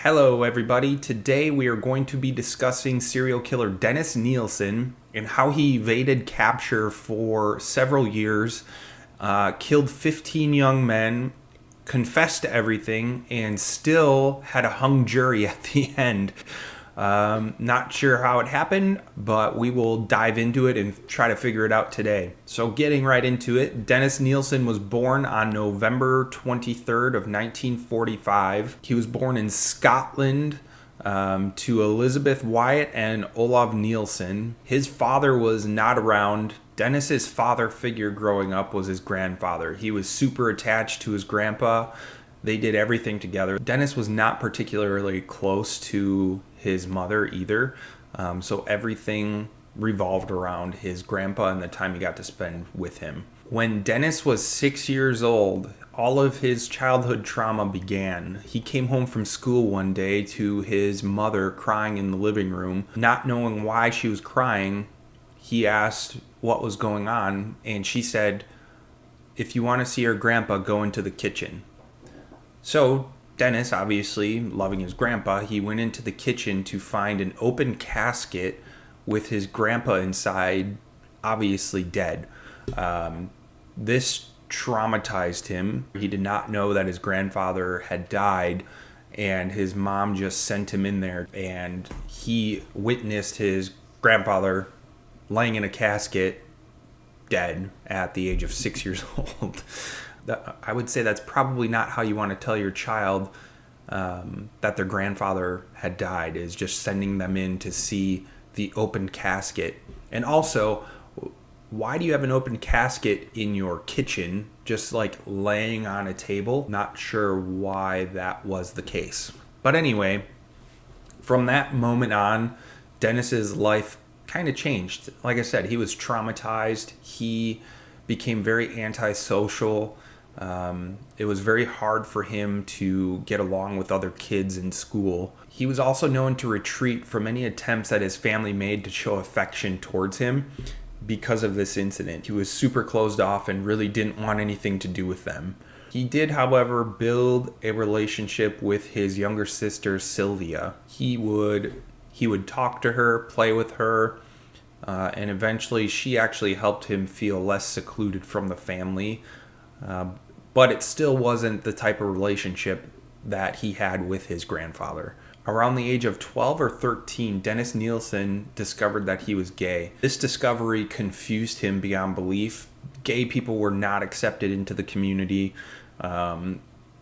Hello, everybody. Today we are going to be discussing serial killer Dennis Nilsen and how he evaded capture for several years, killed 15 young men, confessed to everything, and still had a hung jury at the end. Not sure how it happened, but we will dive into it and try to figure it out today. So getting right into it, Dennis Nilsen was born on November 23rd of 1945. He was born in Scotland to Elizabeth Wyatt and Olav Nilsen. His father was not around. Dennis's father figure growing up was his grandfather. He was super attached to his grandpa. They did everything together. Dennis was not particularly close to his mother either, so everything revolved around his grandpa and the time he got to spend with him. When Dennis was 6 years old, all of his childhood trauma began. He came home from school one day to his mother crying in the living room. Not knowing why she was crying, he asked what was going on, and she said, "If you want to see your grandpa, go into the kitchen." So Dennis, obviously loving his grandpa, he went into the kitchen to find an open casket with his grandpa inside, obviously dead. This traumatized him. He did not know that his grandfather had died, and his mom just sent him in there, and he witnessed his grandfather laying in a casket dead at the age of 6 years old. I would say that's probably not how you want to tell your child that their grandfather had died, is just sending them in to see the open casket. And also, why do you have an open casket in your kitchen, just like laying on a table? Not sure why that was the case. But anyway, from that moment on, Dennis's life kind of changed. Like I said, he was traumatized. He became very antisocial. It was very hard for him to get along with other kids in school. He was also known to retreat from any attempts that his family made to show affection towards him because of this incident. He was super closed off and really didn't want anything to do with them. He did, however, build a relationship with his younger sister, Sylvia. He would talk to her, play with her, and eventually she actually helped him feel less secluded from the family. But it still wasn't the type of relationship that he had with his grandfather. Around the age of 12 or 13, Dennis Nilsen discovered that he was gay. This discovery confused him beyond belief. Gay people were not accepted into the community.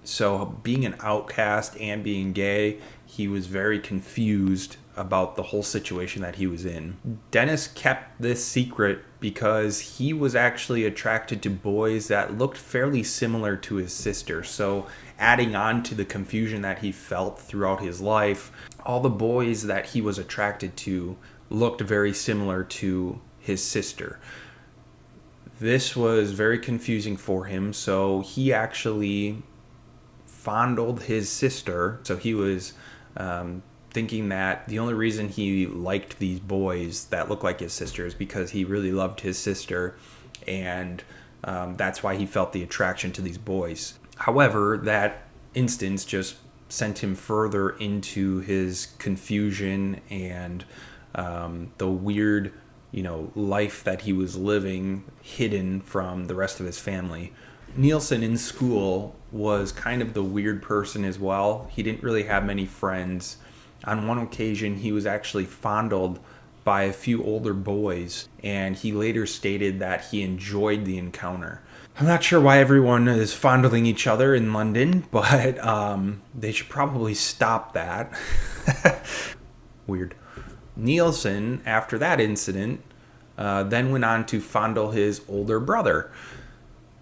So being an outcast and being gay, he was very confused about the whole situation that he was in. Dennis kept this secret because he was actually attracted to boys that looked fairly similar to his sister. So adding on to the confusion that he felt throughout his life, all the boys that he was attracted to looked very similar to his sister. This was very confusing for him, so he actually fondled his sister. So he was thinking that the only reason he liked these boys that looked like his sister is because he really loved his sister, and that's why he felt the attraction to these boys. However, that instance just sent him further into his confusion and the weird, life that he was living hidden from the rest of his family. Nilsen in school was kind of the weird person as well. He didn't really have many friends. On one occasion, he was actually fondled by a few older boys, and he later stated that he enjoyed the encounter. I'm not sure why everyone is fondling each other in London, but they should probably stop that. Weird. Nilsen, after that incident, then went on to fondle his older brother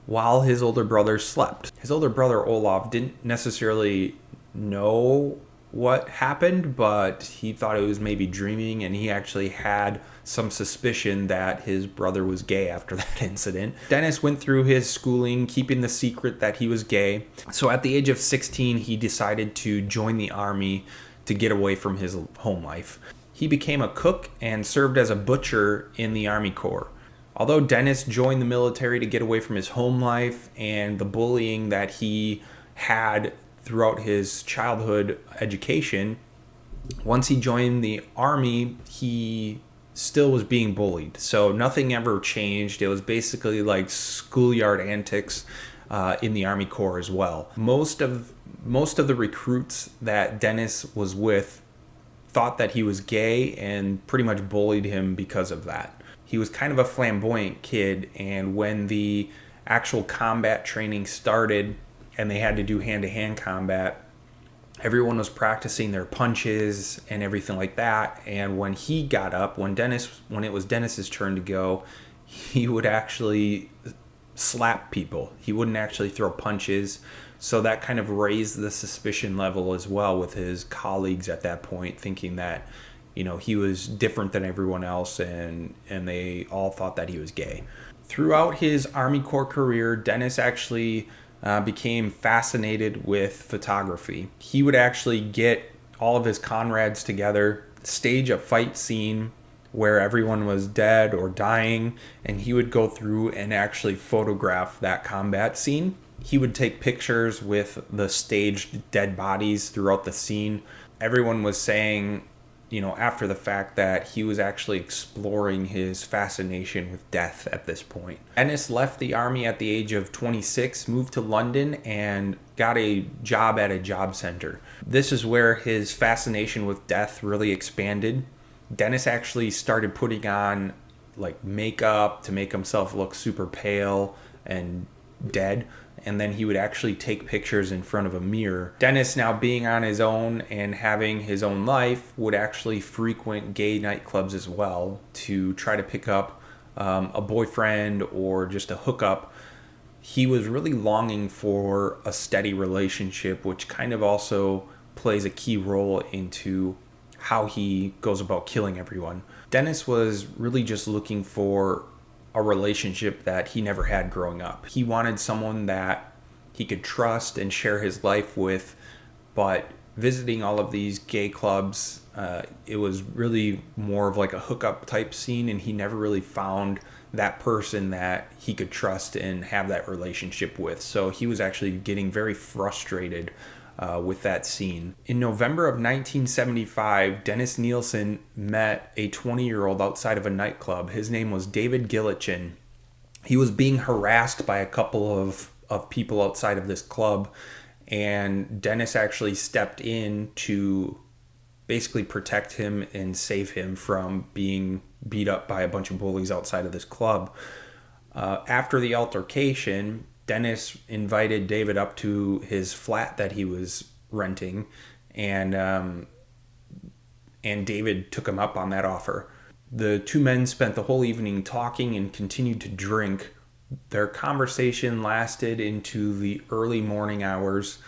while his older brother slept. His older brother, Olav, didn't necessarily know what happened, but he thought it was maybe dreaming, and he actually had some suspicion that his brother was gay after that incident. Dennis went through his schooling, keeping the secret that he was gay. So at the age of 16, he decided to join the army to get away from his home life. He became a cook and served as a butcher in the Army Corps. Although Dennis joined the military to get away from his home life and the bullying that he had throughout his childhood education, once he joined the Army, he still was being bullied. So nothing ever changed. It was basically like schoolyard antics in the Army Corps as well. Most of the recruits that Dennis was with thought that he was gay and pretty much bullied him because of that. He was kind of a flamboyant kid, and when the actual combat training started and they had to do hand-to-hand combat, everyone was practicing their punches and everything like that. And when he got up, when it was Dennis's turn to go, he would actually slap people. He wouldn't actually throw punches. So that kind of raised the suspicion level as well with his colleagues at that point, thinking that, he was different than everyone else, and they all thought that he was gay. Throughout his Army Corps career, Dennis actually became fascinated with photography. He would actually get all of his comrades together, stage a fight scene where everyone was dead or dying, and he would go through and actually photograph that combat scene. He would take pictures with the staged dead bodies throughout the scene. Everyone was saying, after the fact, that he was actually exploring his fascination with death at this point. Dennis left the Army at the age of 26, moved to London, and got a job at a job center. This is where his fascination with death really expanded. Dennis actually started putting on like makeup to make himself look super pale and dead, and then he would actually take pictures in front of a mirror. Dennis, now being on his own and having his own life, would actually frequent gay nightclubs as well to try to pick up a boyfriend or just a hookup. He was really longing for a steady relationship, which kind of also plays a key role into how he goes about killing everyone. Dennis was really just looking for a relationship that he never had growing up. He wanted someone that he could trust and share his life with, but visiting all of these gay clubs, it was really more of like a hookup type scene, and he never really found that person that he could trust and have that relationship with. So he was actually getting very frustrated with that scene. In November of 1975, Dennis Nilsen met a 20-year-old outside of a nightclub. His name was David Gillichin. He was being harassed by a couple of people outside of this club, and Dennis actually stepped in to basically protect him and save him from being beat up by a bunch of bullies outside of this club. After the altercation, Dennis invited David up to his flat that he was renting, and David took him up on that offer. The two men spent the whole evening talking and continued to drink. Their conversation lasted into the early morning hours,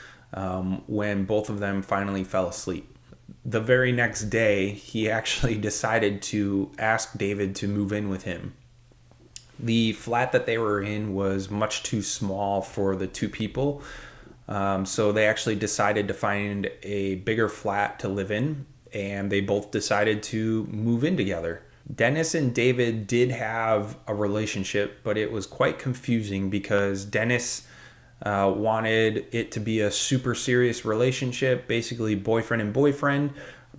when both of them finally fell asleep. The very next day, he actually decided to ask David to move in with him. The flat that they were in was much too small for the two people, so they actually decided to find a bigger flat to live in, and they both decided to move in together. Dennis and David did have a relationship, but it was quite confusing because Dennis wanted it to be a super serious relationship, basically boyfriend and boyfriend,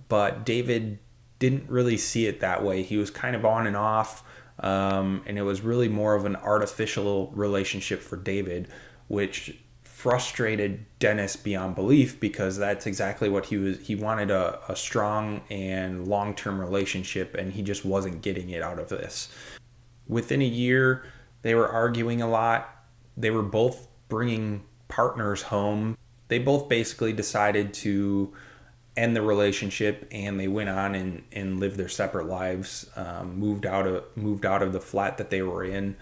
but David didn't really see it that way. He was kind of on and off. And it was really more of an artificial relationship for David, which frustrated Dennis beyond belief, because that's exactly what he wanted, a strong and long-term relationship, and he just wasn't getting it out of this. Within a year, they were arguing a lot. They were both bringing partners home. They both basically decided to end the relationship, and they went on and lived their separate lives, moved out of the flat that they were in.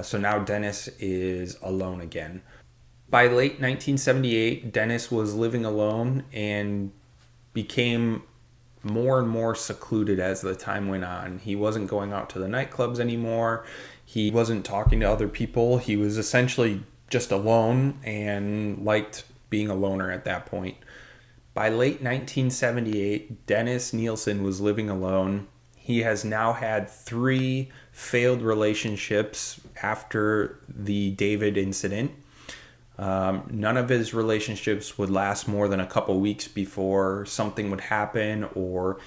So now Dennis is alone again. By late 1978, Dennis was living alone and became more and more secluded as the time went on. He wasn't going out to the nightclubs anymore. He wasn't talking to other people. He was essentially just alone and liked being a loner at that point. By late 1978, Dennis Nilsen was living alone. He has now had 3 failed relationships after the David incident. None of his relationships would last more than a couple weeks before something would happen, or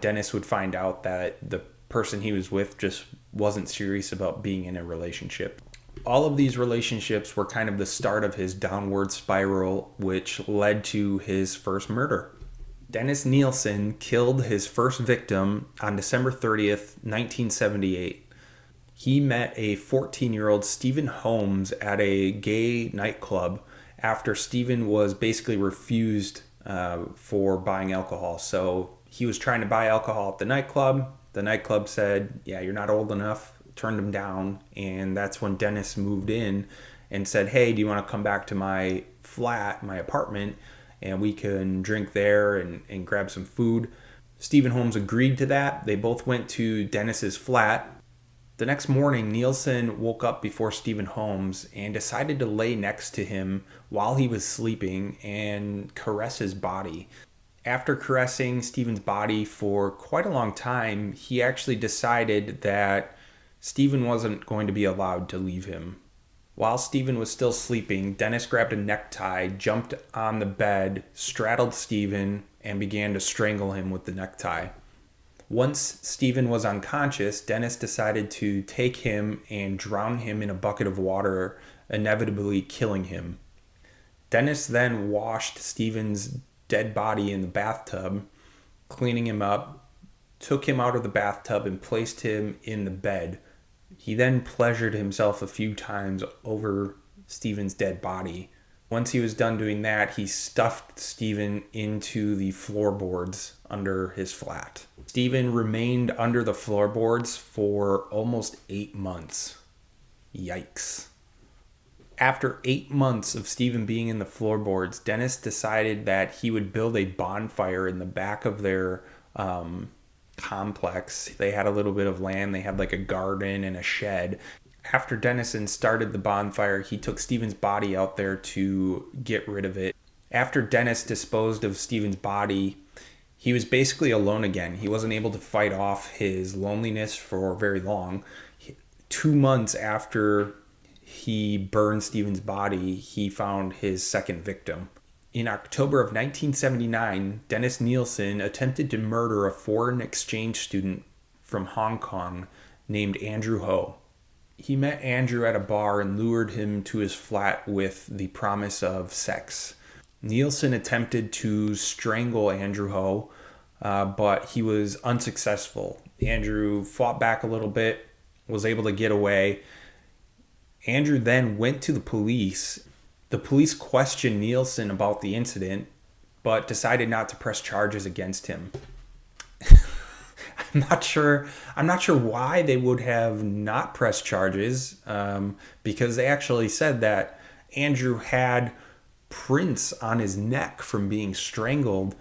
Dennis would find out that the person he was with just wasn't serious about being in a relationship. All of these relationships were kind of the start of his downward spiral, which led to his first murder. Dennis Nilsen killed his first victim on December 30th, 1978. He met a 14-year-old Stephen Holmes at a gay nightclub after Stephen was basically refused for buying alcohol. So he was trying to buy alcohol at the nightclub. The nightclub said, yeah, you're not old enough, turned him down. And that's when Dennis moved in and said, hey, do you want to come back to my flat, my apartment, and we can drink there and grab some food? Stephen Holmes agreed to that. They both went to Dennis's flat. The next morning, Nilsen woke up before Stephen Holmes and decided to lay next to him while he was sleeping and caress his body. After caressing Stephen's body for quite a long time, he actually decided that Stephen wasn't going to be allowed to leave him. While Stephen was still sleeping, Dennis grabbed a necktie, jumped on the bed, straddled Stephen, and began to strangle him with the necktie. Once Stephen was unconscious, Dennis decided to take him and drown him in a bucket of water, inevitably killing him. Dennis then washed Stephen's dead body in the bathtub, cleaning him up, took him out of the bathtub, and placed him in the bed. He then pleasured himself a few times over Stephen's dead body. Once he was done doing that, he stuffed Stephen into the floorboards under his flat. Stephen remained under the floorboards for almost 8 months. Yikes. After 8 months of Stephen being in the floorboards, Dennis decided that he would build a bonfire in the back of their complex. They had a little bit of land. They had like a garden and a shed. After Dennison started the bonfire, he took Stephen's body out there to get rid of it. After Dennis disposed of Stephen's body, he was basically alone again. He wasn't able to fight off his loneliness for very long. 2 months after he burned Stephen's body, he found his second victim. In October of 1979, Dennis Nilsen attempted to murder a foreign exchange student from Hong Kong named Andrew Ho. He met Andrew at a bar and lured him to his flat with the promise of sex. Nilsen attempted to strangle Andrew Ho, but he was unsuccessful. Andrew fought back a little bit, was able to get away. Andrew then went to the police. The police questioned Nilsen about the incident, but decided not to press charges against him. I'm not sure why they would have not pressed charges, because they actually said that Andrew had prints on his neck from being strangled,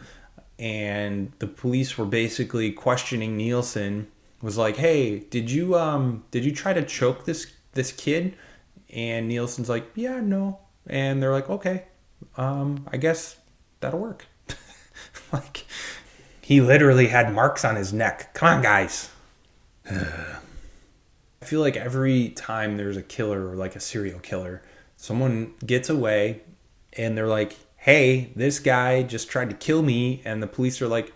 and the police were basically questioning Nilsen. Was like, hey, did you try to choke this kid? And Nielsen's like, yeah, no. And they're like, okay, I guess that'll work. Like, he literally had marks on his neck. Come on, guys. I feel like every time there's a killer or like a serial killer, someone gets away and they're like, hey, this guy just tried to kill me. And the police are like,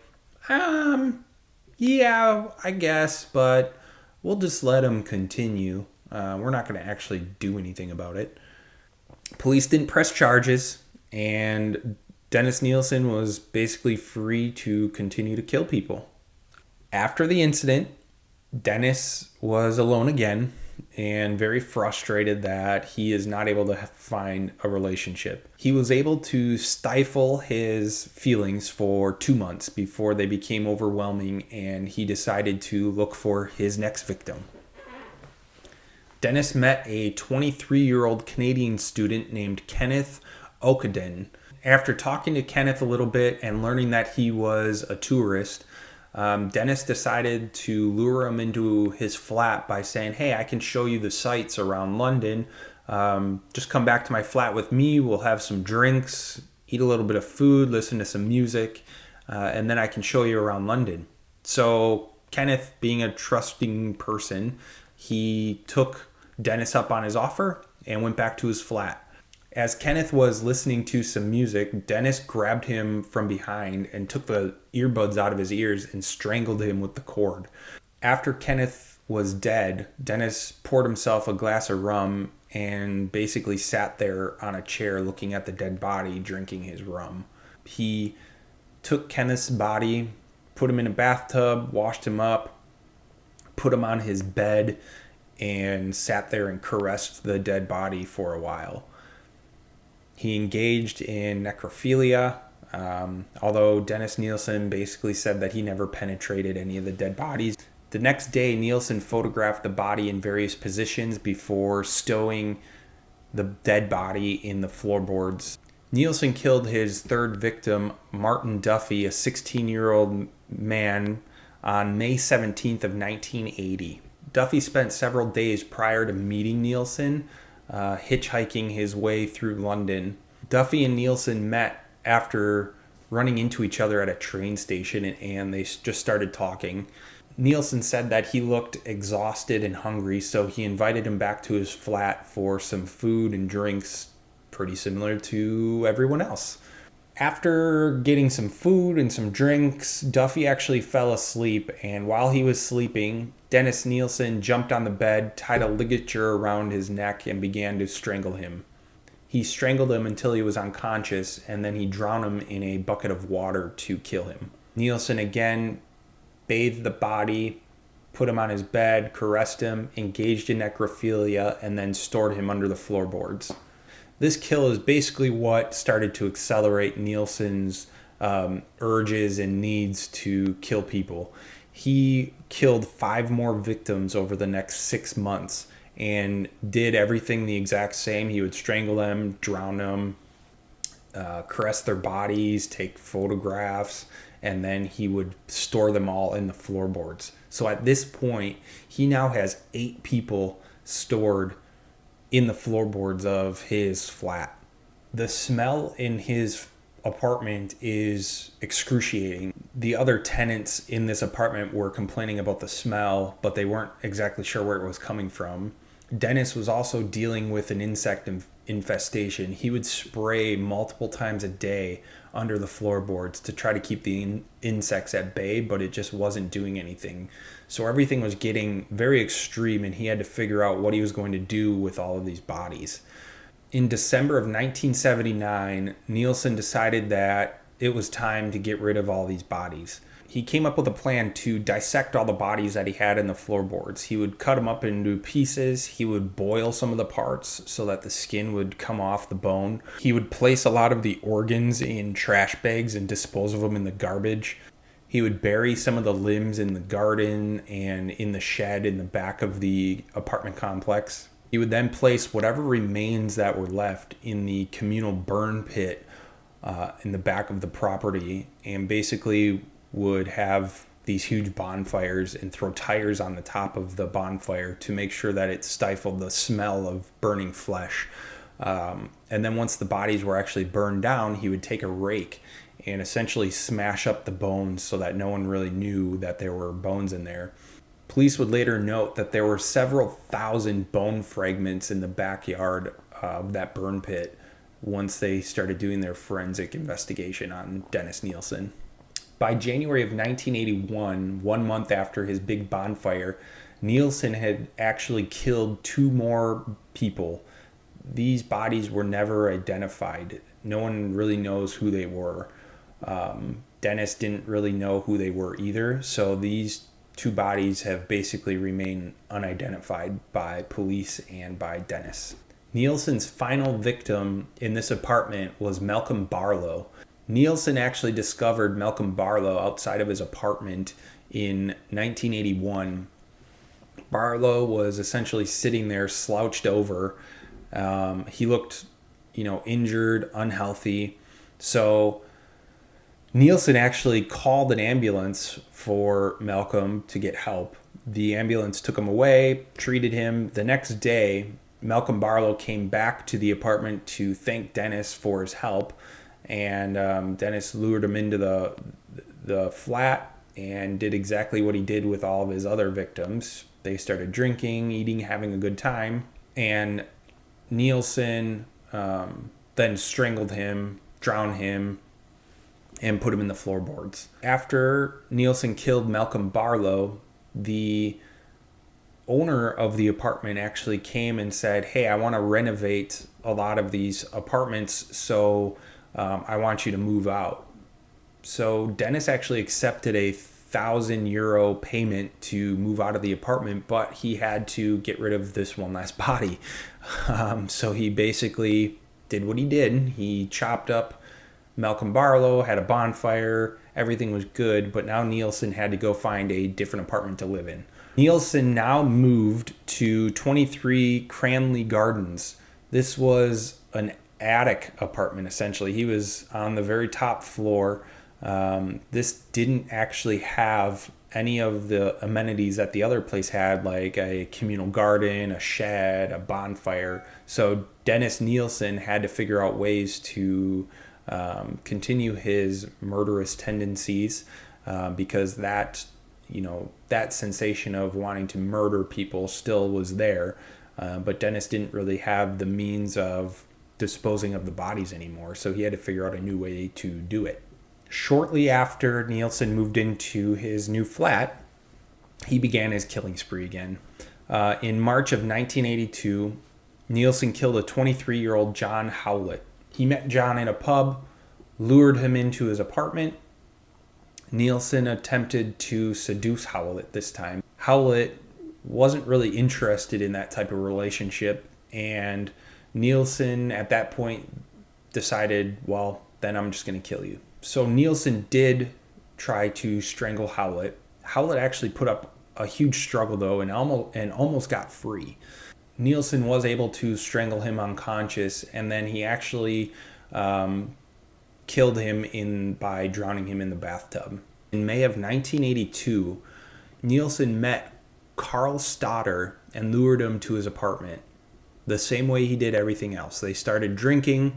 yeah, I guess, but we'll just let him continue. We're not going to actually do anything about it. Police didn't press charges, and Dennis Nilsen was basically free to continue to kill people. After the incident, Dennis was alone again and very frustrated that he is not able to find a relationship. He was able to stifle his feelings for 2 months before they became overwhelming, and he decided to look for his next victim. Dennis met a 23-year-old Canadian student named Kenneth Okaden. After talking to Kenneth a little bit and learning that he was a tourist, Dennis decided to lure him into his flat by saying, hey, I can show you the sights around London. Just come back to my flat with me. We'll have some drinks, eat a little bit of food, listen to some music, and then I can show you around London. So Kenneth, being a trusting person, he took Dennis up on his offer and went back to his flat. As Kenneth was listening to some music, Dennis grabbed him from behind and took the earbuds out of his ears and strangled him with the cord. After Kenneth was dead, Dennis poured himself a glass of rum and basically sat there on a chair looking at the dead body, drinking his rum. He took Kenneth's body, put him in a bathtub, washed him up, put him on his bed, and sat there and caressed the dead body for a while. He engaged in necrophilia, although Dennis Nilsen basically said that he never penetrated any of the dead bodies. The next day, Nilsen photographed the body in various positions before stowing the dead body in the floorboards. Nilsen killed his third victim, Martin Duffy, a 16-year-old man, on May 17th of 1980. Duffy spent several days prior to meeting Nilsen, hitchhiking his way through London. Duffy and Nilsen met after running into each other at a train station, and they just started talking. Nilsen said that he looked exhausted and hungry, so he invited him back to his flat for some food and drinks, pretty similar to everyone else. After getting some food and some drinks, Duffy actually fell asleep, and while he was sleeping, Dennis Nilsen jumped on the bed, tied a ligature around his neck, and began to strangle him. He strangled him until he was unconscious, and then he drowned him in a bucket of water to kill him. Nilsen again bathed the body, put him on his bed, caressed him, engaged in necrophilia, and then stored him under the floorboards. This kill is basically what started to accelerate Nilsen's urges and needs to kill people. He killed 5 more victims over the next 6 months and did everything the exact same. He would strangle them, drown them, caress their bodies, take photographs, and then he would store them all in the floorboards. So at this point, he now has 8 people stored in the floorboards of his flat. The smell in his apartment is excruciating. The other tenants in this apartment were complaining about the smell, but they weren't exactly sure where it was coming from. Dennis was also dealing with an insect infestation. He would spray multiple times a day under the floorboards to try to keep the insects at bay, but it just wasn't doing anything. So everything was getting very extreme, and he had to figure out what he was going to do with all of these bodies. In December of 1979, Nilsen decided that it was time to get rid of all these bodies. He came up with a plan to dissect all the bodies that he had in the floorboards. He would cut them up into pieces. He would boil some of the parts so that the skin would come off the bone. He would place a lot of the organs in trash bags and dispose of them in the garbage. He would bury some of the limbs in the garden and in the shed in the back of the apartment complex. He would then place whatever remains that were left in the communal burn pit in the back of the property, and basically would have these huge bonfires and throw tires on the top of the bonfire to make sure that it stifled the smell of burning flesh. And then once the bodies were actually burned down, he would take a rake and essentially smash up the bones so that no one really knew that there were bones in there. Police would later note that there were several thousand bone fragments in the backyard of that burn pit once they started doing their forensic investigation on Dennis Nilsen. By January of 1981, 1 month after his big bonfire, Nilsen had actually killed 2 more people. These bodies were never identified. No one really knows who they were. Dennis didn't really know who they were either, so these 2 bodies have basically remained unidentified by police and by Dennis. Nilsen's final victim in this apartment was Malcolm Barlow. Nilsen actually discovered Malcolm Barlow outside of his apartment in 1981. Barlow was essentially sitting there slouched over. He looked, injured, unhealthy. So Nilsen actually called an ambulance for Malcolm to get help. The ambulance took him away, treated him. The next day, Malcolm Barlow came back to the apartment to thank Dennis for his help. And Dennis lured him into the flat and did exactly what he did with all of his other victims. They started drinking, eating, having a good time. And Nilsen then strangled him, drowned him, and put him in the floorboards. After Nilsen killed Malcolm Barlow, the owner of the apartment actually came and said, "Hey, I want to renovate a lot of these apartments, so I want you to move out." So Dennis actually accepted a €1,000 payment to move out of the apartment, but he had to get rid of this one last body. So he basically did what he did. He chopped up Malcolm Barlow, had a bonfire, everything was good, but now Nilsen had to go find a different apartment to live in. Nilsen now moved to 23 Cranley Gardens. This was an attic apartment, essentially. He was on the very top floor. This didn't actually have any of the amenities that the other place had, like a communal garden, a shed, a bonfire. So Dennis Nilsen had to figure out ways to continue his murderous tendencies, because that sensation of wanting to murder people still was there. But Dennis didn't really have the means of disposing of the bodies anymore, so he had to figure out a new way to do it. Shortly after Nilsen moved into his new flat, he began his killing spree again. In March of 1982, Nilsen killed a 23-year-old John Howlett. He met John in a pub, lured him into his apartment. Nilsen attempted to seduce Howlett this time. Howlett wasn't really interested in that type of relationship, and Nilsen at that point decided, well, then I'm just going to kill you. So Nilsen did try to strangle Howlett. Howlett actually put up a huge struggle though, and almost got free. Nilsen was able to strangle him unconscious, and then he actually killed him by drowning him in the bathtub. In May of 1982, Nilsen met Carl Stoddard and lured him to his apartment the same way he did everything else. They started drinking.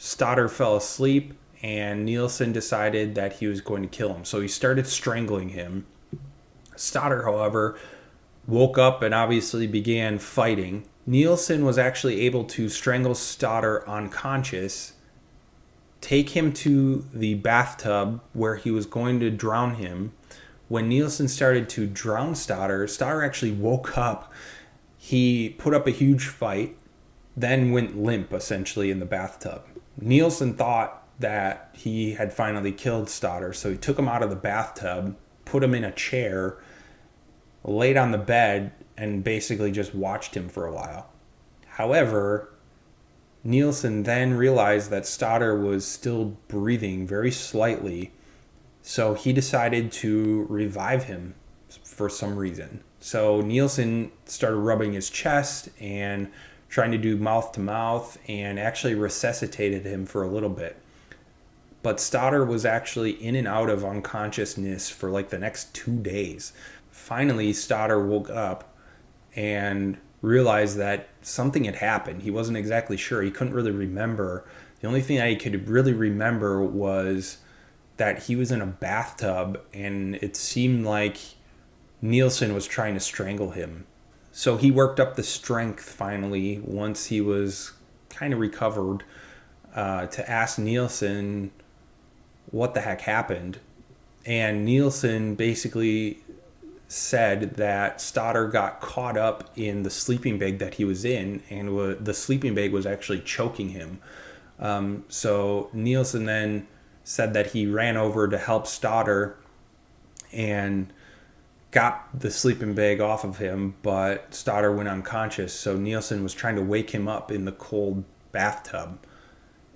Stoddard fell asleep, and Nilsen decided that he was going to kill him. So he started strangling him. Stoddard, however, woke up and obviously began fighting. Nilsen was actually able to strangle Stoddard unconscious, take him to the bathtub where he was going to drown him. When Nilsen started to drown Stoddard, Stoddard actually woke up. He put up a huge fight, then went limp essentially in the bathtub. Nilsen thought that he had finally killed Stoddard, so he took him out of the bathtub, put him in a chair, laid on the bed, and basically just watched him for a while. However, Nilsen then realized that Stoddard was still breathing very slightly, so he decided to revive him for some reason. So Nilsen started rubbing his chest and trying to do mouth to mouth, and actually resuscitated him for a little bit. But Stoddard was actually in and out of unconsciousness for like the next 2 days. Finally, Stoddard woke up and realized that something had happened. He wasn't exactly sure. He couldn't really remember. The only thing that he could really remember was that he was in a bathtub, and it seemed like Nilsen was trying to strangle him. So he worked up the strength finally, once he was kind of recovered, to ask Nilsen what the heck happened. And Nilsen basically said that Stoddard got caught up in the sleeping bag that he was in, and the sleeping bag was actually choking him. So Nilsen then said that he ran over to help Stoddard and got the sleeping bag off of him, but Stoddard went unconscious. So Nilsen was trying to wake him up in the cold bathtub,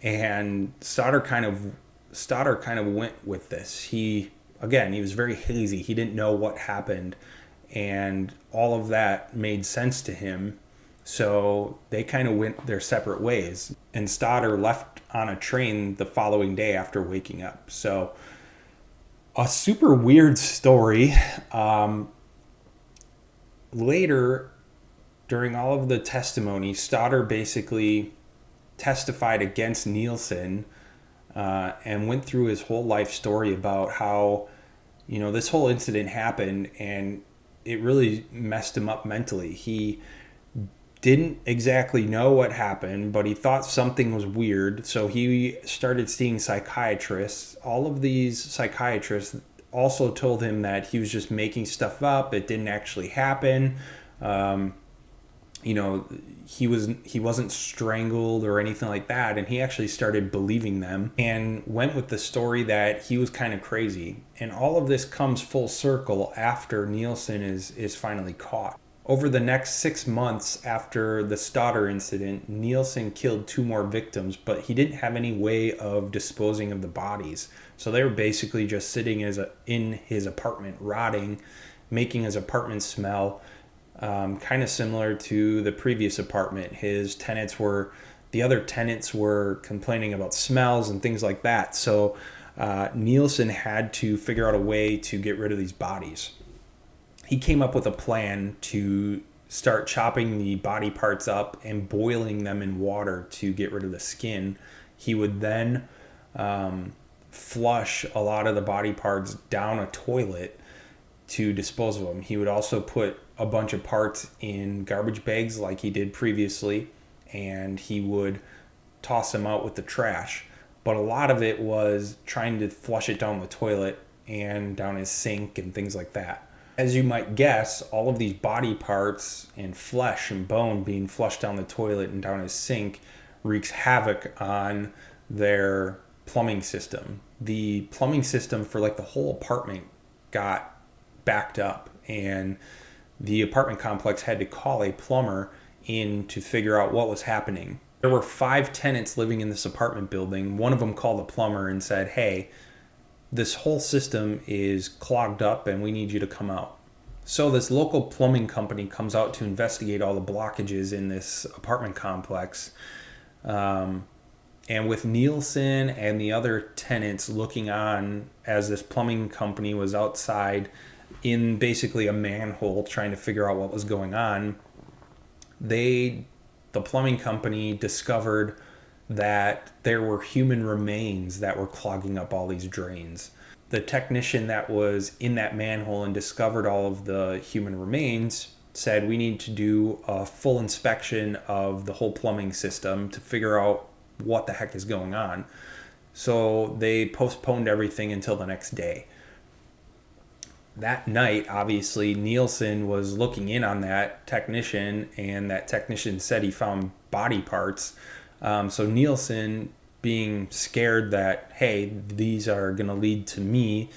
and Stoddard kind of went with this. He was very hazy. He didn't know what happened, and all of that made sense to him. So they kind of went their separate ways, and Stoddard left on a train the following day after waking up. So a super weird story. Later, during all of the testimony, Stoddard basically testified against Nilsen, and went through his whole life story about how, this whole incident happened, and it really messed him up mentally. He didn't exactly know what happened, but he thought something was weird. So he started seeing psychiatrists. All of these psychiatrists also told him that he was just making stuff up. It didn't actually happen. Um, he wasn't strangled or anything like that, and he actually started believing them and went with the story that he was kind of crazy. And all of this comes full circle after Nilsen is finally caught. Over the next 6 months after the Stoddard incident, Nilsen killed 2 more victims, but he didn't have any way of disposing of the bodies. So they were basically just sitting in his apartment, rotting, making his apartment smell. Kind of similar to the previous apartment. The other tenants were complaining about smells and things like that. So Nilsen had to figure out a way to get rid of these bodies. He came up with a plan to start chopping the body parts up and boiling them in water to get rid of the skin. He would then flush a lot of the body parts down a toilet to dispose of them. He would also put a bunch of parts in garbage bags like he did previously, and he would toss them out with the trash. But a lot of it was trying to flush it down the toilet and down his sink and things like that. As you might guess, all of these body parts and flesh and bone being flushed down the toilet and down his sink wreaks havoc on their plumbing system. The plumbing system for like the whole apartment got backed up, and the apartment complex had to call a plumber in to figure out what was happening. There were 5 tenants living in this apartment building. One of them called the plumber and said, "Hey, this whole system is clogged up and we need you to come out." So this local plumbing company comes out to investigate all the blockages in this apartment complex. And with Nilsen and the other tenants looking on as this plumbing company was outside in basically a manhole trying to figure out what was going on, the plumbing company discovered that there were human remains that were clogging up all these drains. The technician that was in that manhole and discovered all of the human remains said, "We need to do a full inspection of the whole plumbing system to figure out what the heck is going on." So they postponed everything until the next day. That night, obviously, Nilsen was looking in on that technician, and that technician said he found body parts. So Nilsen, being scared that, hey, these are going to lead to me,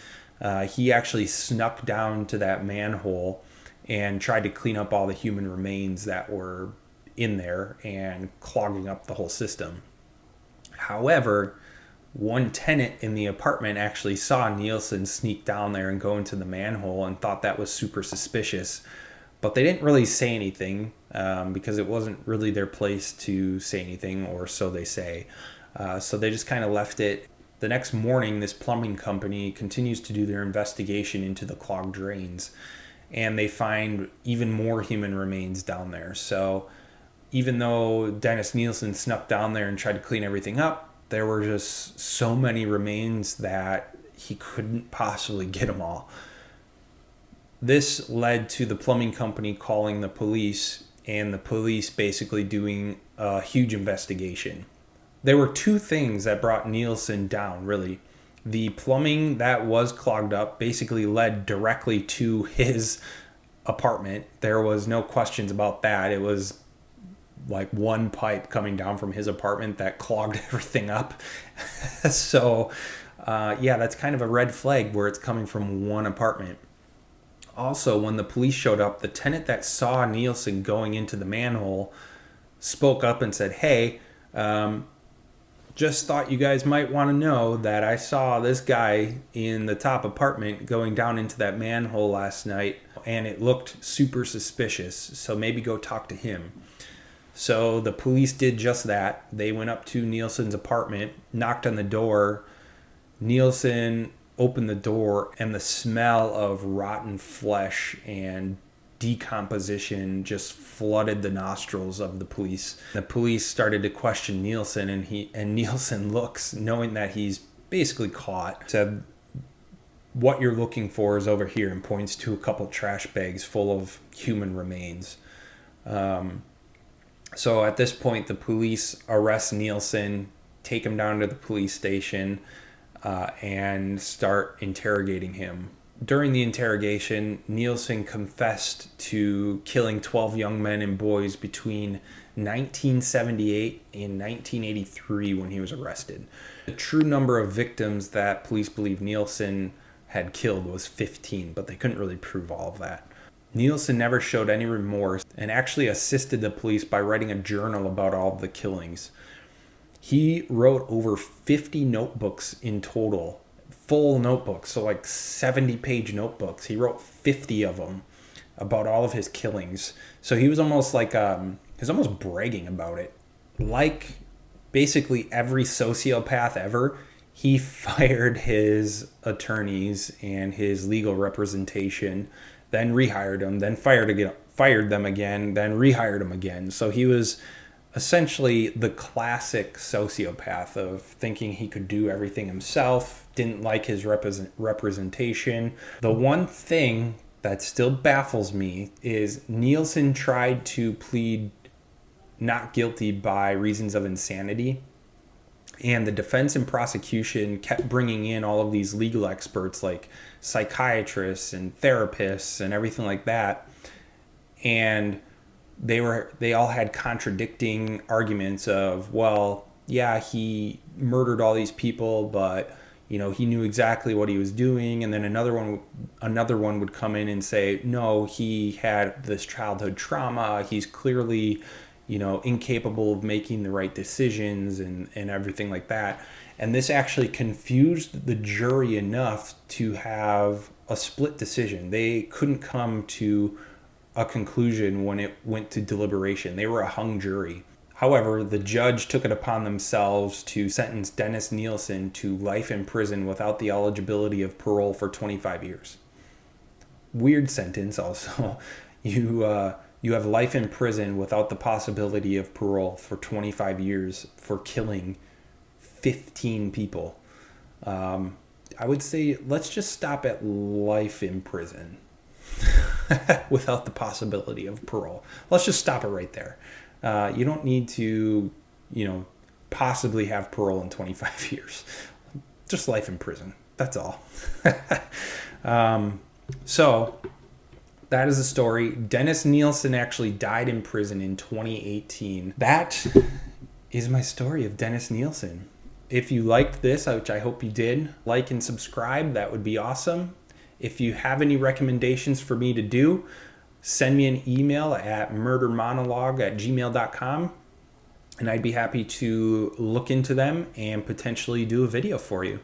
he actually snuck down to that manhole and tried to clean up all the human remains that were in there and clogging up the whole system. However, one tenant in the apartment actually saw Nilsen sneak down there and go into the manhole and thought that was super suspicious. But they didn't really say anything because it wasn't really their place to say anything, or so they say. So they just kind of left it. The next morning, this plumbing company continues to do their investigation into the clogged drains, and they find even more human remains down there. So even though Dennis Nilsen snuck down there and tried to clean everything up, there were just so many remains that he couldn't possibly get them all. This led to the plumbing company calling the police, and the police basically doing a huge investigation. There were 2 things that brought Nilsen down, really. The plumbing that was clogged up basically led directly to his apartment. There was no questions about that. It was like one pipe coming down from his apartment that clogged everything up. So, that's kind of a red flag where it's coming from one apartment. Also, when the police showed up, the tenant that saw Nilsen going into the manhole spoke up and said, "Hey, just thought you guys might want to know that I saw this guy in the top apartment going down into that manhole last night, and it looked super suspicious, so maybe go talk to him." So the police did just that. They went up to Nilsen's apartment, knocked on the door. Nilsen opened the door, and the smell of rotten flesh and decomposition just flooded the nostrils of the police. The police started to question Nilsen, and Nilsen looks, knowing that he's basically caught, said, "What you're looking for is over here," and points to a couple trash bags full of human remains. So at this point, the police arrest Nilsen, take him down to the police station, and start interrogating him. During the interrogation, Nilsen confessed to killing 12 young men and boys between 1978 and 1983 when he was arrested. The true number of victims that police believe Nilsen had killed was 15, but they couldn't really prove all of that. Nilsen never showed any remorse and actually assisted the police by writing a journal about all of the killings. He wrote over 50 notebooks in total, full notebooks, so like 70-page notebooks. He wrote 50 of them about all of his killings. So he was almost like, he was almost bragging about it. Like basically every sociopath ever, he fired his attorneys and his legal representation, then rehired them, then fired them again, then rehired them again. So he was essentially the classic sociopath of thinking he could do everything himself, didn't like his representation. The one thing that still baffles me is Nilsen tried to plead not guilty by reasons of insanity. And the defense and prosecution kept bringing in all of these legal experts like psychiatrists and therapists and everything like that. And they all had contradicting arguments of, well, yeah, he murdered all these people, but he knew exactly what he was doing. And then another one would come in and say, no, he had this childhood trauma. He's clearly incapable of making the right decisions and everything like that. And this actually confused the jury enough to have a split decision. They couldn't come to a conclusion when it went to deliberation. They were a hung jury. However, the judge took it upon themselves to sentence Dennis Nilsen to life in prison without the eligibility of parole for 25 years. Weird sentence also. You have life in prison without the possibility of parole for 25 years for killing 15 people. I would say let's just stop at life in prison without the possibility of parole. Let's just stop it right there. You don't need to, possibly have parole in 25 years. Just life in prison. That's all. So that is the story. Dennis Nilsen actually died in prison in 2018. That is my story of Dennis Nilsen. If you liked this, which I hope you did, like and subscribe. That would be awesome. If you have any recommendations for me to do, send me an email at murdermonologue@gmail.com, and I'd be happy to look into them and potentially do a video for you.